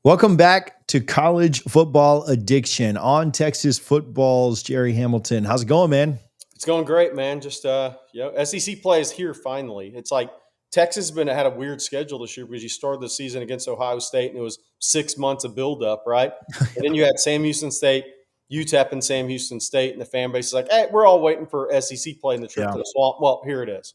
Welcome back to College Football Addiction on Texas Football's Gerry Hamilton. How's it going, man? It's going great, man. Just SEC play is here finally. It's like Texas has been had a weird schedule this year because you started the season against Ohio State and it was 6 months of buildup, right? And then you had Sam Houston State, UTEP, and Sam Houston State, and the fan base is like, "Hey, we're all waiting for SEC play in the trip Yeah. to the swamp." Well, here it is.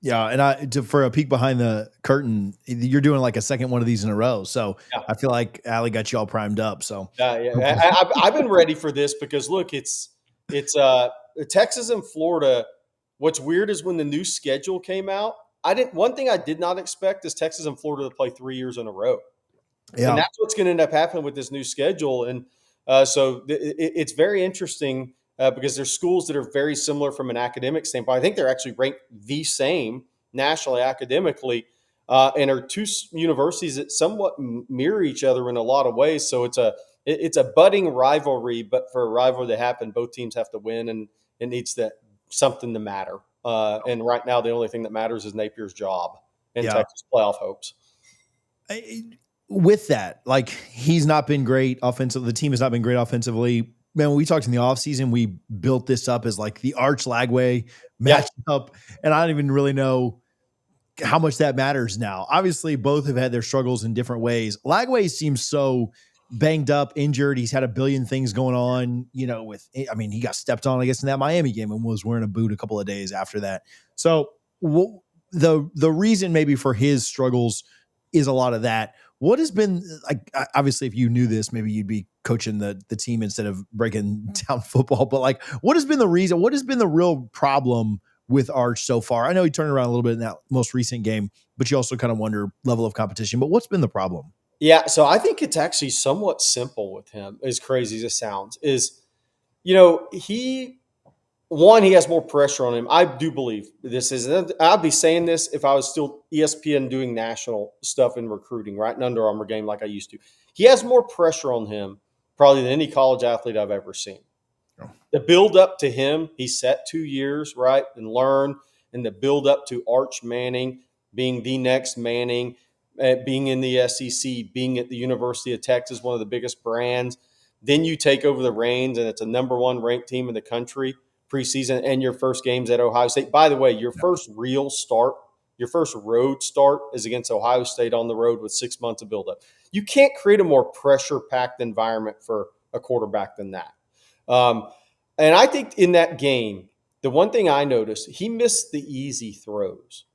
Yeah, and for a peek behind the curtain, you're doing like a second one of these in a row. So Yeah, I feel like Allie got you all primed up. So yeah. I've been ready for this because look, it's Texas and Florida. What's weird is when the new schedule came out, I didn't. One thing I did not expect is Texas and Florida to play 3 years in a row. And yeah, that's what's going to end up happening with this new schedule. And it's very interesting because there's schools that are very similar from an academic standpoint. I think they're actually ranked the same nationally academically, and are two universities that somewhat mirror each other in a lot of ways. So it's a budding rivalry, but for a rivalry to happen, both teams have to win, and it needs something to matter. And right now, the only thing that matters is Napier's job and yeah. Texas playoff hopes. With that, like he's not been great offensive. The team has not been great offensively. Man, when we talked in the offseason, we built this up as like the arch Lagway Yeah. matchup. And I don't even really know how much that matters now. Obviously, both have had their struggles in different ways. Lagway seems so banged up, injured. He's had a billion things going on, he got stepped on, I guess, in that Miami game and was wearing a boot a couple of days after that. So the reason maybe for his struggles is a lot of that. What has been like, obviously, if you knew this, maybe you'd be coaching the team instead of breaking down football. But like, what has been the reason? What has been the real problem with Arch so far? I know he turned around a little bit in that most recent game, but you also kind of wonder level of competition. But what's been the problem? Yeah, so I think it's actually somewhat simple with him, as crazy as it sounds. He has more pressure on him. I do believe this is. I'd be saying this if I was still ESPN doing national stuff in recruiting, right? An Under Armour game like I used to. He has more pressure on him probably than any college athlete I've ever seen. Oh. The build up to him, he set 2 years, right, and learn, and the build up to Arch Manning being the next Manning, being in the SEC, being at the University of Texas, one of the biggest brands. Then you take over the reins, and it's a number one ranked team in the country preseason, and your first game's at Ohio State. By the way, your first real start, your first road start is against Ohio State on the road with 6 months of buildup. You can't create a more pressure packed environment for a quarterback than that. And I think in that game, the one thing I noticed, he missed the easy throws.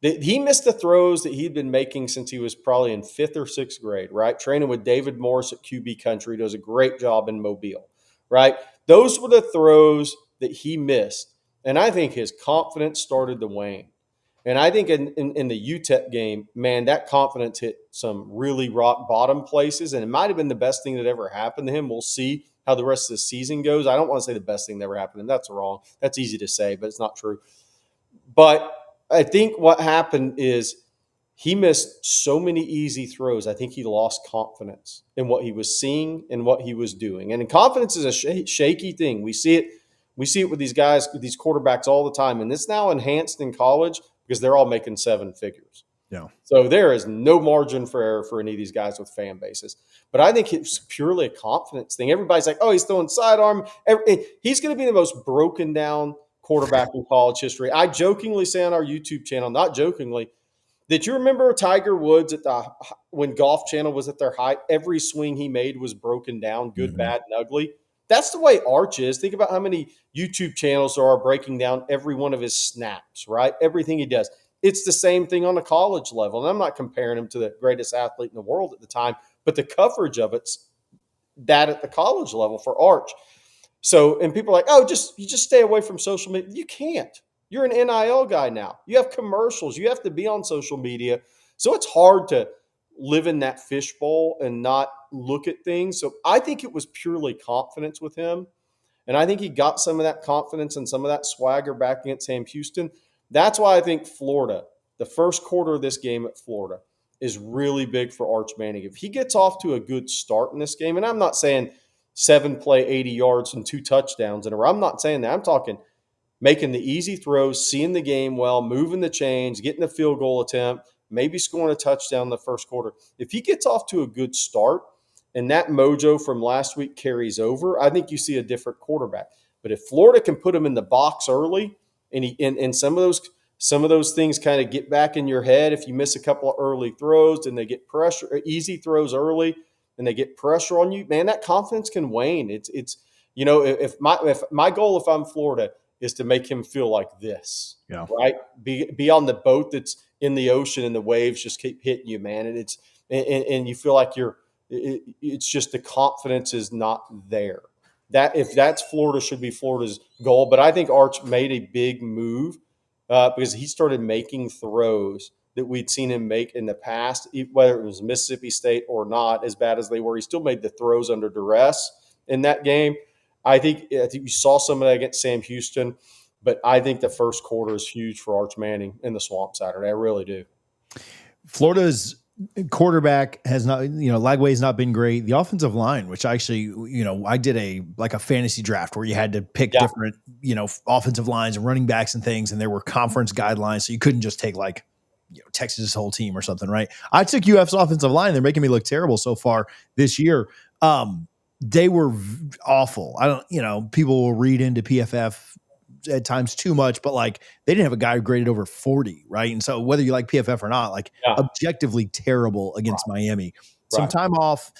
He missed the throws that he'd been making since he was probably in fifth or sixth grade, right? Training with David Morris at QB Country, does a great job in Mobile, right? Those were the throws that he missed. And I think his confidence started to wane. And I think in the UTEP game, man, that confidence hit some really rock bottom places. And it might have been the best thing that ever happened to him. We'll see how the rest of the season goes. I don't want to say the best thing that ever happened to him. That's wrong. That's easy to say, but it's not true. But I think what happened is he missed so many easy throws. I think he lost confidence in what he was seeing and what he was doing. And confidence is a shaky thing. We see it. We see it with these guys, with these quarterbacks all the time. And it's now enhanced in college because they're all making seven figures. Yeah. So there is no margin for error for any of these guys with fan bases. But I think it's purely a confidence thing. Everybody's like, oh, he's throwing sidearm. He's going to be the most broken down quarterback in college history. I jokingly say on our YouTube channel, not jokingly, that you remember Tiger Woods when Golf Channel was at their height, every swing he made was broken down, good, Mm-hmm. bad, and ugly. That's the way Arch is. Think about how many YouTube channels there are breaking down every one of his snaps, right? Everything he does. It's the same thing on a college level. And I'm not comparing him to the greatest athlete in the world at the time, but the coverage of it's that at the college level for Arch. So, and people are like, oh, you just stay away from social media. You can't. You're an NIL guy now. You have commercials. You have to be on social media. So it's hard to live in that fishbowl and not look at things. So I think it was purely confidence with him. And I think he got some of that confidence and some of that swagger back against Sam Houston. That's why I think Florida, the first quarter of this game at Florida, is really big for Arch Manning. If he gets off to a good start in this game, and I'm not saying 7 play, 80 yards, and 2 touchdowns in a row. I'm not saying that. I'm talking making the easy throws, seeing the game well, moving the chains, getting the field goal attempt, maybe scoring a touchdown in the first quarter. If he gets off to a good start and that mojo from last week carries over, I think you see a different quarterback. But if Florida can put him in the box early, and some of those things kind of get back in your head, if you miss a couple of early throws and they get pressure, easy throws early, and they get pressure on you, man, that confidence can wane. It's if my goal, if I'm Florida, is to make him feel like this, Yeah. right? Be on the boat that's in the ocean and the waves just keep hitting you, man, and you feel like it's just the confidence is not there. That if that's Florida, should be Florida's goal. But I think Arch made a big move because he started making throws that we'd seen him make in the past, whether it was Mississippi State or not, as bad as they were. He still made the throws under duress in that game. I think you saw some of that against Sam Houston, but I think the first quarter is huge for Arch Manning in the Swamp Saturday. I really do. Florida's quarterback has not, Lagway has not been great. The offensive line, which actually, I did a fantasy draft where you had to pick different, offensive lines and running backs and things, and there were conference guidelines, so you couldn't just take Texas' whole team or something, right? I took UF's offensive line. They're making me look terrible so far this year. They were awful. I don't, people will read into PFF at times too much, but they didn't have a guy who graded over 40, right? And so whether you like PFF or not, objectively terrible against Miami. Some time off,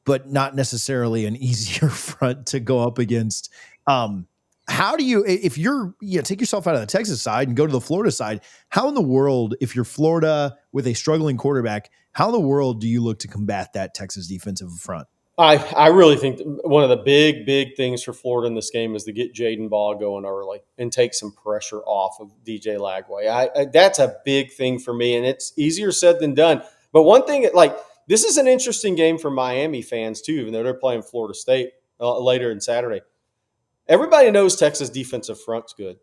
but not necessarily an easier front to go up against. How do you, if you're, take yourself out of the Texas side and go to the Florida side, how in the world, if you're Florida with a struggling quarterback, how in the world do you look to combat that Texas defensive front? I really think one of the big things for Florida in this game is to get Jaden Ball going early and take some pressure off of DJ Lagway. That's a big thing for me, and it's easier said than done. But one thing, this is an interesting game for Miami fans too, even though they're playing Florida State later in Saturday. Everybody knows Texas defensive front's good.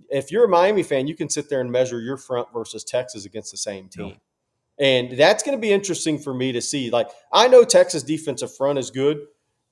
If you're a Miami fan, you can sit there and measure your front versus Texas against the same team. No. And that's going to be interesting for me to see. I know Texas defensive front is good.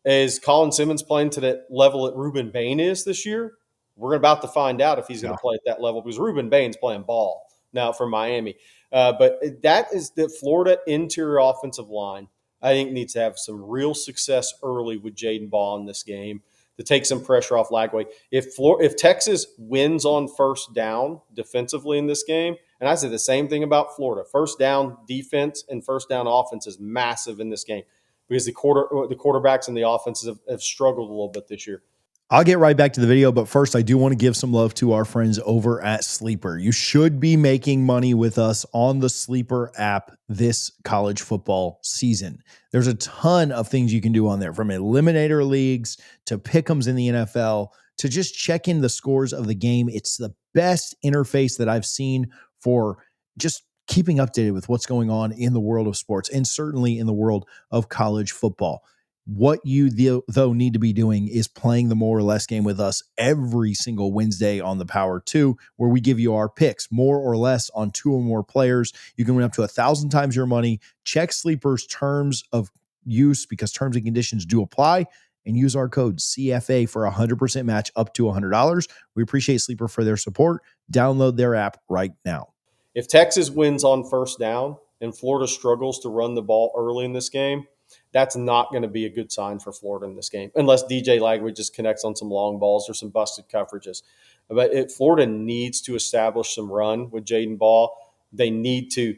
Is Colin Simmons playing to that level that Ruben Bain is this year? We're about to find out if he's going to play at that level because Ruben Bain's playing ball now for Miami. But that is the Florida interior offensive line, I think, needs to have some real success early with Jaden Ball in this game to take some pressure off Lagway. If Texas wins on first down defensively in this game, and I said the same thing about Florida, first down defense and first down offense is massive in this game because the quarterbacks and the offenses have struggled a little bit this year. I'll get right back to the video, but first I do want to give some love to our friends over at Sleeper. You should be making money with us on the Sleeper app this college football season. There's a ton of things you can do on there, from eliminator leagues to pick'ems in the NFL to just checking the scores of the game. It's the best interface that I've seen for just keeping updated with what's going on in the world of sports and certainly in the world of college football. What you, though, need to be doing is playing the more or less game with us every single Wednesday on the Power 2, where we give you our picks, more or less, on 2 or more players. You can win up to 1,000 times your money. Check Sleeper's terms of use because terms and conditions do apply, and use our code CFA for a 100% match up to $100. We appreciate Sleeper for their support. Download their app right now. If Texas wins on first down and Florida struggles to run the ball early in this game, that's not going to be a good sign for Florida in this game, unless DJ Lagway just connects on some long balls or some busted coverages. But Florida needs to establish some run with Jaden Ball. They need to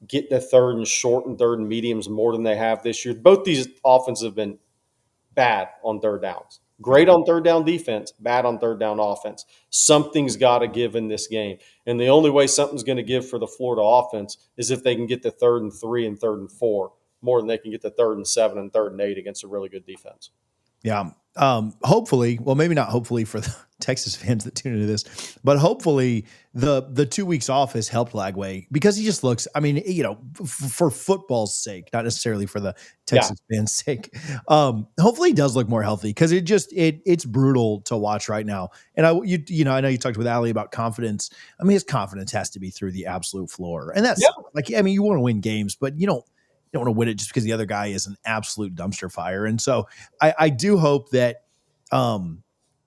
get the third and short and third and mediums more than they have this year. Both these offenses have been bad on third downs. Great on third down defense, bad on third down offense. Something's got to give in this game. And the only way something's going to give for the Florida offense is if they can get the 3rd and 3 and 3rd and 4 more than they can get the 3rd and 7 and 3rd and 8 against a really good defense. Yeah. Hopefully, well, maybe not hopefully for the Texas fans that tune into this, but hopefully the 2 weeks off has helped Lagway because he just looks, I mean, for football's sake, not necessarily for the Texas fans' sake. Hopefully he does look more healthy because it's brutal to watch right now. And I know you talked with Ali about confidence. I mean, his confidence has to be through the absolute floor. And that's you want to win games, but you don't want to win it just because the other guy is an absolute dumpster fire. And so I do hope that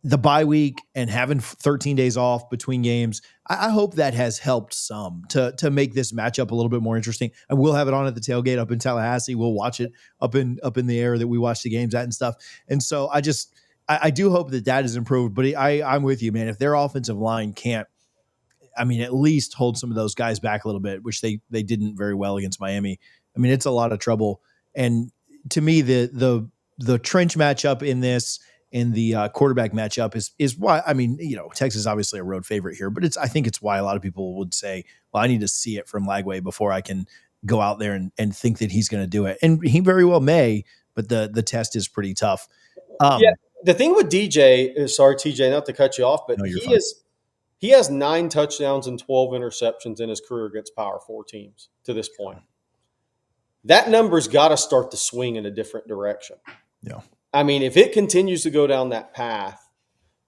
the bye week and having 13 days off between games, I hope that has helped some to make this matchup a little bit more interesting. And we'll have it on at the tailgate up in Tallahassee. We'll watch it up in the area that we watch the games at and stuff. And so I do hope that is improved. But I'm with you, man. If their offensive line can't, I mean, at least hold some of those guys back a little bit, which they didn't very well against Miami. I mean, it's a lot of trouble. And to me, the trench matchup in this in the quarterback matchup is why, I mean, Texas is obviously a road favorite here, but I think it's why a lot of people would say, well, I need to see it from Lagway before I can go out there and think that he's going to do it. And he very well may, but the test is pretty tough. Yeah, the thing with DJ, sorry TJ, not to cut you off, but No, you're fine. he has 9 touchdowns and 12 interceptions in his career against Power 4 teams to this point. That number's got to start to swing in a different direction. Yeah. I mean, if it continues to go down that path,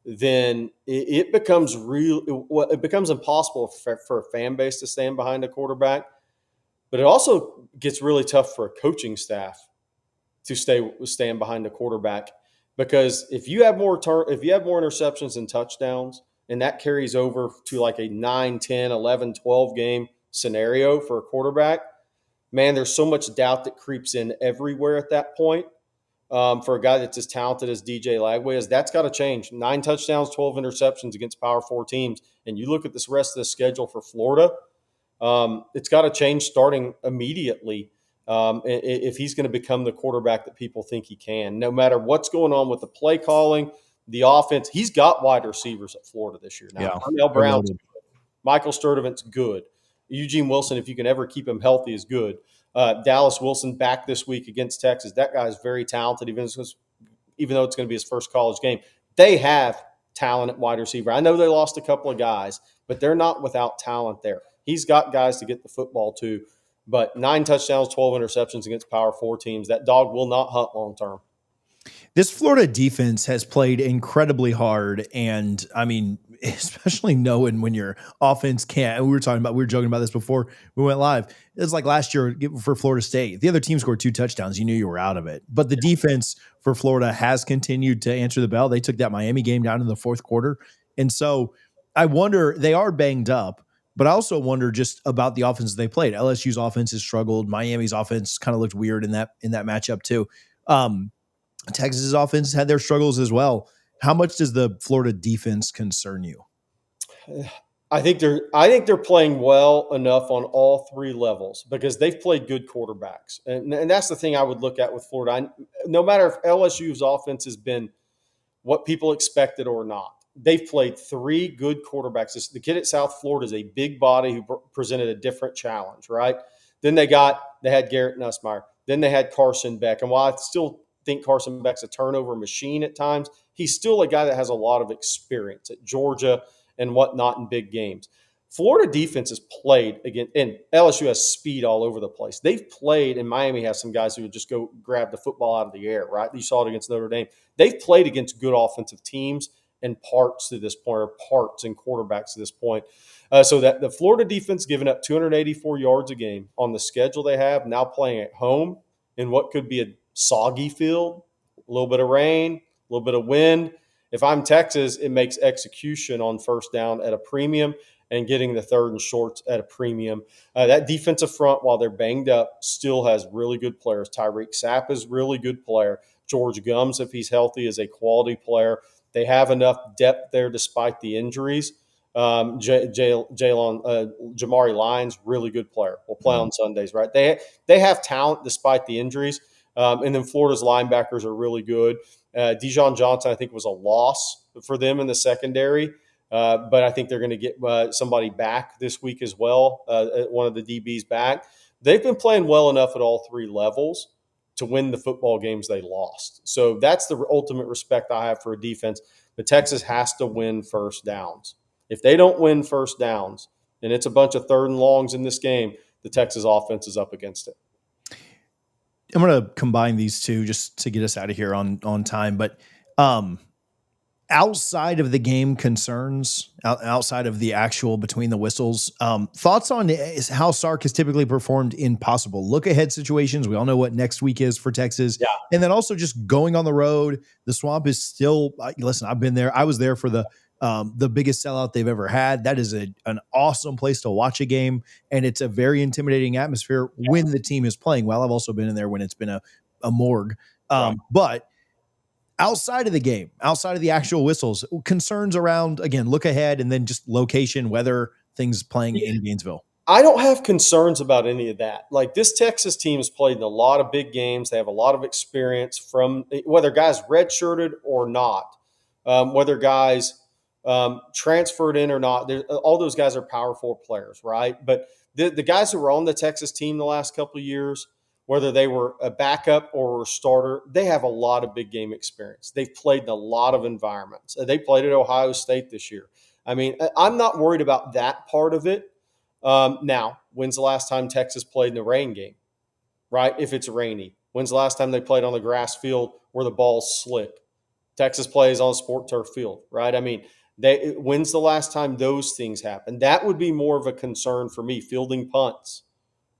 then it becomes it becomes impossible for a fan base to stand behind a quarterback. But it also gets really tough for a coaching staff to stand behind a quarterback, because if you have more interceptions and touchdowns, and that carries over to like a 9, 10, 11, 12 game scenario for a quarterback, man, there's so much doubt that creeps in everywhere at that point. For a guy that's as talented as DJ Lagway is, that's got to change. 9 touchdowns, 12 interceptions against Power 4 teams. And you look at this rest of the schedule for Florida, it's got to change starting immediately if he's going to become the quarterback that people think he can. No matter what's going on with the play calling, the offense, he's got wide receivers at Florida this year now. Yeah. Darnell Brown's good. Michael Sturdivant's good. Eugene Wilson, if you can ever keep him healthy, is good. Dallas Wilson back this week against Texas. That guy is very talented, even though it's going to be his first college game. They have talent at wide receiver. I know they lost a couple of guys, but they're not without talent there. He's got guys to get the football to, but 9 touchdowns, 12 interceptions against Power 4 teams. That dog will not hunt long term. This Florida defense has played incredibly hard. And I mean, especially knowing when your offense can't, and we were joking about this before we went live. It's like last year for Florida State. The other team scored 2 touchdowns. You knew you were out of it. But the defense for Florida has continued to answer the bell. They took that Miami game down in the 4th quarter. And so I wonder, they are banged up, but I also wonder just about the offenses they played. LSU's offense has struggled. Miami's offense kind of looked weird in that matchup too. Texas's offense had their struggles as well. How much does the Florida defense concern you? I think they're playing well enough on all 3 levels because they've played good quarterbacks, and that's the thing I would look at with Florida. No matter if LSU's offense has been what people expected or not, they've played 3 good quarterbacks. The kid at South Florida is a big body who presented a different challenge, right? Then they had Garrett Nussmeier. Then they had Carson Beck, and while I still think Carson Beck's a turnover machine at times, he's still a guy that has a lot of experience at Georgia and whatnot in big games. Florida defense has played against, and LSU has speed all over the place. They've played, and Miami has some guys who would just go grab the football out of the air, right? You saw it against Notre Dame. They've played against good offensive teams and parts and quarterbacks to this point. So that the Florida defense giving up 284 yards a game on the schedule they have, now playing at home in what could be a soggy field, a little bit of rain, a little bit of wind. If I'm Texas, it makes execution on first down at a premium and getting the 3rd and shorts at a premium. That defensive front, while they're banged up, still has really good players. Tyreek Sapp is a really good player. George Gums, if he's healthy, is a quality player. They have enough depth there despite the injuries. Jamari Lyons, really good player. Will play on Sundays, right? They have talent despite the injuries. And then Florida's linebackers are really good. Dijon Johnson, I think, was a loss for them in the secondary. But I think they're going to get somebody back this week as well, one of the DBs back. They've been playing well enough at all 3 levels to win the football games they lost. So that's the ultimate respect I have for a defense. But Texas has to win first downs. If they don't win first downs, and it's a bunch of 3rd and longs in this game, the Texas offense is up against it. I'm going to combine these two just to get us out of here on time. But outside of the game concerns, outside of the actual between the whistles, thoughts on how Sark has typically performed in possible look ahead situations. We all know what next week is for Texas. Yeah. And then also just going on the road. The Swamp is still, listen, I've been there. I was there for the biggest sellout they've ever had. That is an awesome place to watch a game. And it's a very intimidating atmosphere when the team is playing well. I've also been in there when it's been a morgue. Right. But outside of the game, outside of the actual whistles, concerns around, again, look ahead and then just location, weather, things playing in Gainesville. I don't have concerns about any of that. Like, this Texas team has played in a lot of big games. They have a lot of experience from whether guys redshirted or not, whether guys transferred in or not. All those guys are Power Four players, right? But the guys who were on the Texas team the last couple of years, whether they were a backup or a starter, they have a lot of big game experience. They've played in a lot of environments. They played at Ohio State this year. I mean, I'm not worried about that part of it. Now, when's the last time Texas played in a rain game, right? If it's rainy. When's the last time they played on the grass field where the ball's slick? Texas plays on a sport turf field, right? I mean, when's the last time those things happen? That would be more of a concern for me, fielding punts,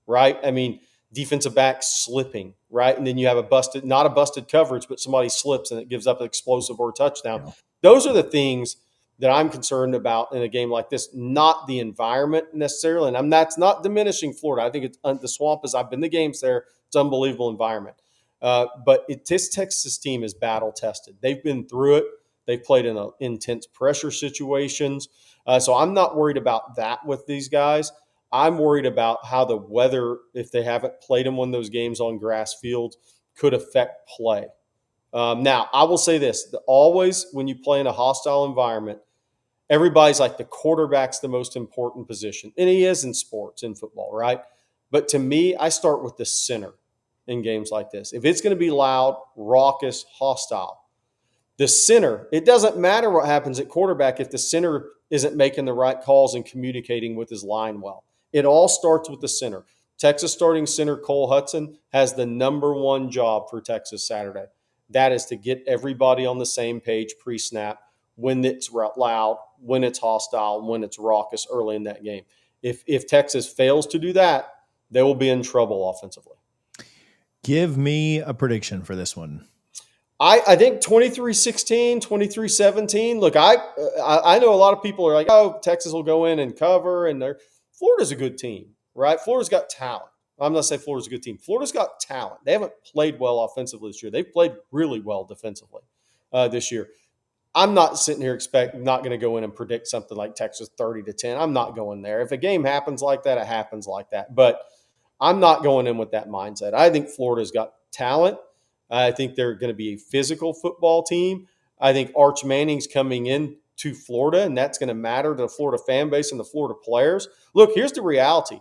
right? I mean, defensive back slipping, right? And then you have not a busted coverage, but somebody slips and it gives up an explosive or a touchdown. Yeah. Those are the things that I'm concerned about in a game like this, not the environment necessarily. And that's not diminishing Florida. I think the Swamp is, I've been to games there, it's an unbelievable environment. But this Texas team is battle tested. They've been through it. They've played in intense pressure situations. So I'm not worried about that with these guys. I'm worried about how the weather, if they haven't played in one of those games on grass fields, could affect play. Now, I will say this: always when you play in a hostile environment, everybody's like the quarterback's the most important position, and he is in sports, in football, right? But to me, I start with the center in games like this. If it's going to be loud, raucous, hostile, the center, it doesn't matter what happens at quarterback if the center isn't making the right calls and communicating with his line well. It all starts with the center. Texas starting center Cole Hudson has the number one job for Texas Saturday. That is to get everybody on the same page pre-snap when it's loud, when it's hostile, when it's raucous early in that game. If Texas fails to do that, they will be in trouble offensively. Give me a prediction for this one. I think 23-16, 23-17. Look, I know a lot of people are like, oh, Texas will go in and cover, and Florida's a good team, right? Florida's got talent. I'm not saying Florida's a good team. Florida's got talent. They haven't played well offensively this year. They've played really well defensively this year. I'm not sitting here not going to go in and predict something like Texas 30-10. I'm not going there. If a game happens like that, it happens like that. But I'm not going in with that mindset. I think Florida's got talent. I think they're going to be a physical football team. I think Arch Manning's coming in to Florida, and that's going to matter to the Florida fan base and the Florida players. Look, here's the reality.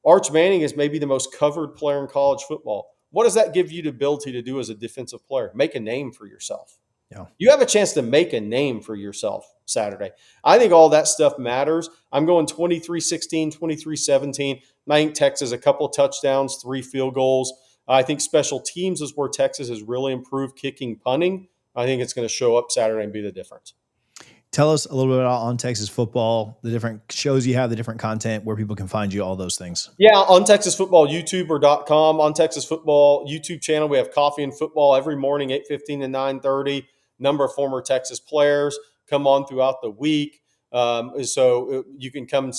Arch Manning is maybe the most covered player in college football. What does that give you the ability to do as a defensive player? Make a name for yourself. Yeah. You have a chance to make a name for yourself Saturday. I think all that stuff matters. I'm going 23-16, 23-17. I think Texas, a couple of touchdowns, 3 field goals. I think special teams is where Texas has really improved, kicking, punting. I think it's going to show up Saturday and be the difference. Tell us a little bit about On Texas Football, the different shows you have, the different content, where people can find you, all those things. Yeah, on Texas Football, YouTuber.com. On Texas Football YouTube channel, we have Coffee and Football every morning, 8:15 to 9:30. Number of former Texas players come on throughout the week. So you can come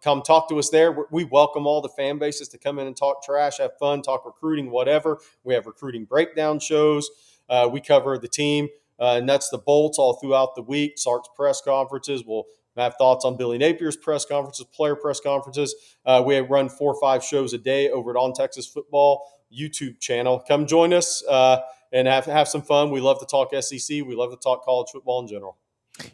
come talk to us there. We welcome all the fan bases to come in and talk trash, have fun, talk recruiting, whatever. We have recruiting breakdown shows. We cover the team, nuts the bolts all throughout the week. Sark's press conferences. We'll have thoughts on Billy Napier's press conferences, player press conferences. We have run 4 or 5 shows a day over at On Texas Football YouTube channel. Come join us and have some fun. We love to talk SEC. We love to talk college football in general.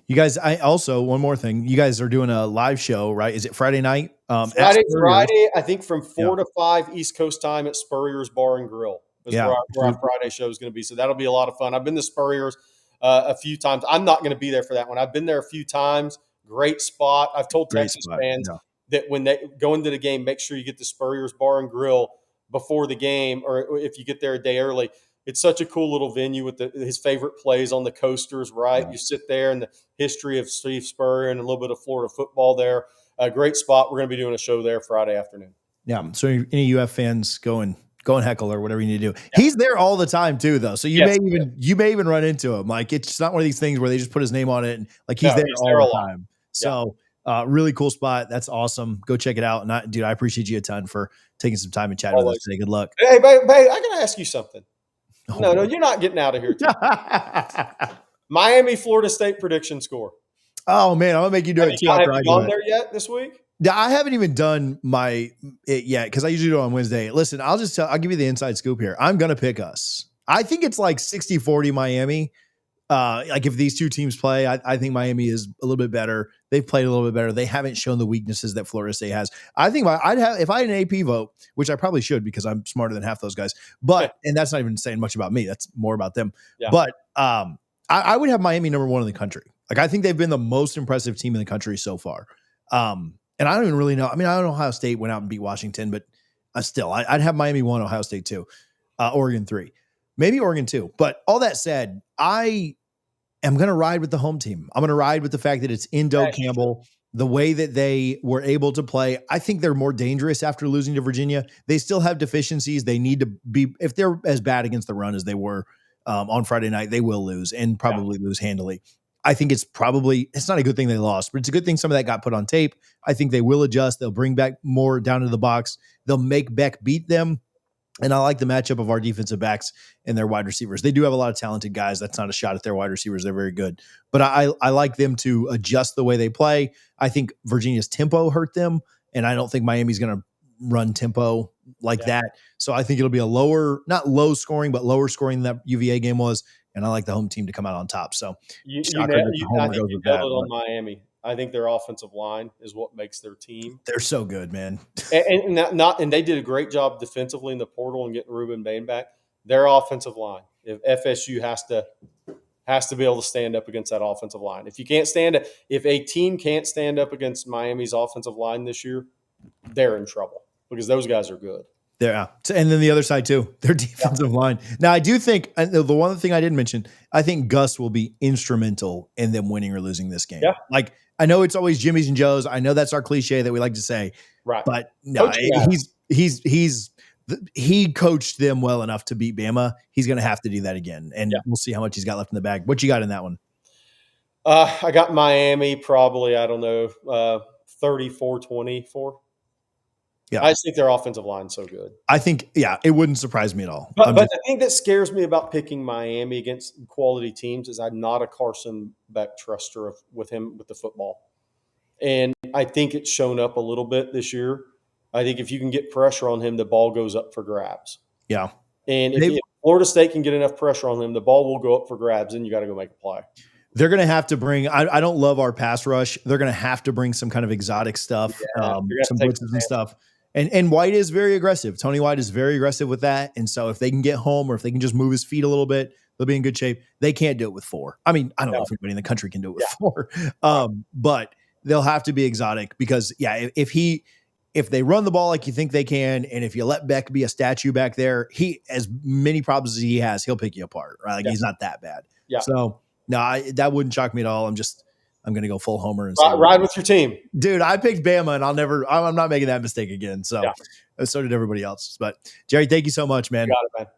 You guys, I also, one more thing. You guys are doing a live show, right? Is it Friday night? Friday, I think from 4 to 5 East Coast time at Spurrier's Bar and Grill is where our Friday show is going to be. So that'll be a lot of fun. I've been to Spurrier's a few times. I'm not going to be there for that one. I've been there a few times. Great spot. I've told Texas fans that when they go into the game, make sure you get to Spurrier's Bar and Grill before the game, or if you get there a day early. It's such a cool little venue with his favorite plays on the coasters, right? Yeah. You sit there and the history of Steve Spurrier and a little bit of Florida football there. A great spot. We're going to be doing a show there Friday afternoon. Yeah. So any UF fans go and heckle or whatever you need to do. Yeah. He's there all the time too, though. So Yes. you may even run into him. Like it's not one of these things where they just put his name on it and like he's No, there he's all there a the lot. time. So really cool spot. That's awesome. Go check it out. And dude, I appreciate you a ton for taking some time and chatting with us Always. today. Good luck. Hey, babe, I got to ask you something. Oh, No, you're not getting out of here. Miami, Florida State prediction score. Oh man, I'm gonna make you do it too. Have After you I do gone it. there yet this week? Yeah, I haven't even done it yet because I usually do it on Wednesday. Listen, I'll give you the inside scoop here. I'm gonna pick us. I think it's like 60-40 Miami. Like if these two teams play, I think Miami is a little bit better. They've played a little bit better. They haven't shown the weaknesses that Florida State has. I think if I had an AP vote, which I probably should because I'm smarter than half those guys. But and that's not even saying much about me. That's more about them. Yeah. But I would have Miami number one in the country. Like I think they've been the most impressive team in the country so far. And I don't even really know. I mean, I don't know Ohio State went out and beat Washington, but still, I'd have Miami 1, Ohio State 2, Oregon 3, maybe Oregon 2. But all that said, I am going to ride with the home team. I'm going to ride with the fact that it's in Doak Campbell, the way that they were able to play. I think they're more dangerous after losing to Virginia. They still have deficiencies. They need to be, if they're as bad against the run as they were on Friday night, they will lose and probably lose handily. I think it's not a good thing they lost, but it's a good thing some of that got put on tape. I think they will adjust. They'll bring back more down to the box. They'll make Beck beat them. And I like the matchup of our defensive backs and their wide receivers. They do have a lot of talented guys. That's not a shot at their wide receivers. They're very good. But I like them to adjust the way they play. I think Virginia's tempo hurt them, and I don't think Miami's going to run tempo like that. So I think it'll be a not low scoring, but lower scoring than that UVA game was. And I like the home team to come out on top. So I think you nailed it on Miami. I think their offensive line is what makes their team. They're so good, man. And they did a great job defensively in the portal and getting Ruben Bain back. Their offensive line, if FSU has to be able to stand up against that offensive line. If a team can't stand up against Miami's offensive line this year, they're in trouble because those guys are good. Yeah. And then the other side too, their defensive line. Now I do think the one thing I didn't mention, I think Gus will be instrumental in them winning or losing this game. Yeah. Like I know it's always Jimmy's and Joe's. I know that's our cliche that we like to say, right? But no, he coached them well enough to beat Bama. He's going to have to do that again. And we'll see how much he's got left in the bag. What you got in that one? I got Miami probably, I don't know, 34-24. Yeah. I just think their offensive line is so good. I think, it wouldn't surprise me at all. But the thing that scares me about picking Miami against quality teams is I'm not a Carson Beck truster with him with the football. And I think it's shown up a little bit this year. I think if you can get pressure on him, the ball goes up for grabs. Yeah. And if Florida State can get enough pressure on him, the ball will go up for grabs, and you got to go make a play. They're going to have to bring – I don't love our pass rush. They're going to have to bring some kind of exotic stuff, some blitzes and stuff. And White is very aggressive. Tony White is very aggressive with that. And so if they can get home or if they can just move his feet a little bit, they'll be in good shape. They can't do it with 4. I mean, I don't know if anybody in the country can do it with 4. But they'll have to be exotic because, if they run the ball like you think they can, and if you let Beck be a statue back there, as many problems as he has, he'll pick you apart, right? Like he's not that bad. Yeah. So no, that wouldn't shock me at all. I'm going to go full homer and ride with your team, dude. I picked Bama, and I'm not making that mistake again. So, so did everybody else. But Gerry, thank you so much, man. You got it, man.